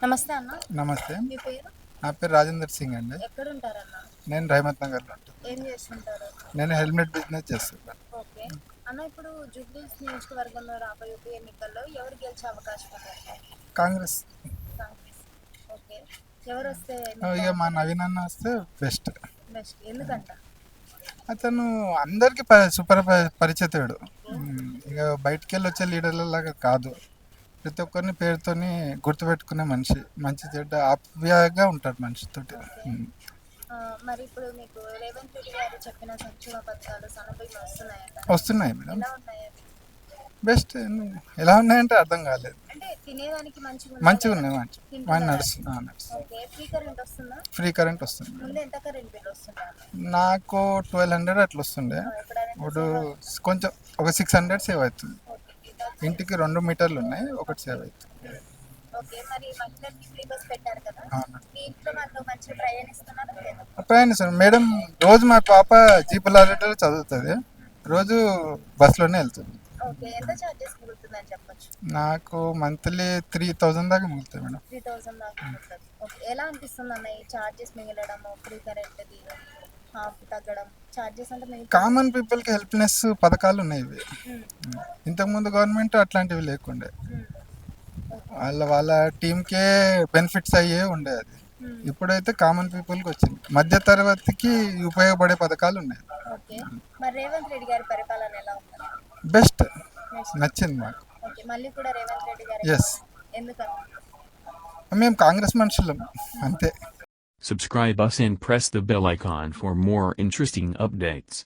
నమస్తే అన్న. నమస్తే. మీ పేరు? నా పేరు రాజేందర్ సింగ్ అండి. ఎక్కడుంటారన్న? నేను రహమత్ నగర్‌లో ఉంటాను. ఏం చేస్తుంటారు? నేను హెల్మెట్ బిజినెస్ చేస్తుంటాను. ఓకే. అన్న ఇప్పుడు జూబ్లీహిల్స్ నియోజకవర్గంలో రాబోయే ఉప ఎన్నికల్లో ఎవరు గెలిచే అవకాశం ఉందంట? కాంగ్రెస్ కాంగ్రెస్. ఓకే. ఎవరొస్తే ఇక మా నవీన్ అన్న వస్తే బెస్ట్. బెస్ట్ ఎందుకంట? అతను అందరికీ పరిచితుడు. ఇక బయటికెళ్ళి వచ్చే లీడర్లలాగా కాదు. ప్రతి ఒక్కరిని పేరుతోని గుర్తుపెట్టుకునే మనిషి. మంచి చెడ్డ ఆప్యాయంగా ఉంటాడు మనిషితోటి. ఓకే. మరి ఇప్పుడు మీకు రేవంత్ రెడ్డి గారు చెప్పిన సంక్షేమ పథకాలు సన్నబియ్యం వస్తున్నాయంట. వస్తున్నాయి మేడం. ఎలా ఉన్నాయి అవి? బెస్ట్. ఎలా ఉన్నాయంటే అర్థం కాలేదు. అంటే తినేదానికి మంచిగా మంచిగా ఉన్నాయి. మంచి తింటున్నారా? నడుస్తుంది. ఓకే. ఫ్రీ కరెంట్ వస్తుందా? ఫ్రీ కరెంట్ వస్తుంది. ముందు ఎంత కరెంట్ బిల్ వస్తుందా? నాకు 1200 అట్లా వస్తుండే. ఎప్పుడైనా ఇప్పుడు కొంచెం ఒక 600 సేవ్ అవుతుంది. ఓకే. ఇంటికి 2 మీటర్లు ఉన్నాయి, ఒకటి సేవ్ అవుతుంది. ఓకే. మరి మహిళలకి ఫ్రీ బస్ పెట్టారు కదా? అవును. మీ ఇంట్లో వాళ్ళు మంచిగా ప్రయాణిస్తున్నారా లేదా? ప్రయాణిస్తాను మేడం. రోజు మా పాప జీప్ లారీలో చదువుతుంది. రోజు బస్సులోనే వెళ్తుంది. ఓకే. ఎంత చార్జెస్ మిగులుతుందని చెప్పొచ్చు? నాకు మంత్లీ 3000 దాకా మిగులుతాయి మేడం. 3000 దాకా మిగులుతుంది. ఓకే. ఎలా అనిపిస్తుంది అన్న ఈ చార్జెస్ మిగలడము, ఫ్రీ కరెంట్‌ది హాఫ్ తగ్గడం, చార్జెస్ అంటే కామన్ పీపుల్కి హెల్ప్నెస్ పథకాలు ఉన్నాయి ఇవి. హ్మ్. ఇంతకుముందు గవర్నమెంట్ అట్లాంటివి లేకుండే. హ్మ్. వాళ్ళ టీంకే బెనిఫిట్స్ అయ్యే ఉండే అది. హ్మ్. ఇప్పుడైతే కామన్ పీపుల్కి వచ్చింది. మధ్య తరగతికి ఉపయోగపడే పథకాలు ఉన్నాయి. ఓకే. మరి రేవంత్ రెడ్డి గారి పరిపాలన ఎలా ఉందన్న? బెస్ట్. నెక్స్ట్. నచ్చింది మాకు. ఓకే. మళ్ళీ కూడా రేవంత్ రెడ్డి గారే ఎస్. ఎందుకన్నా? మేము కాంగ్రెస్ మనుషులం అంతే. Subscribe us and press the bell icon for more interesting updates.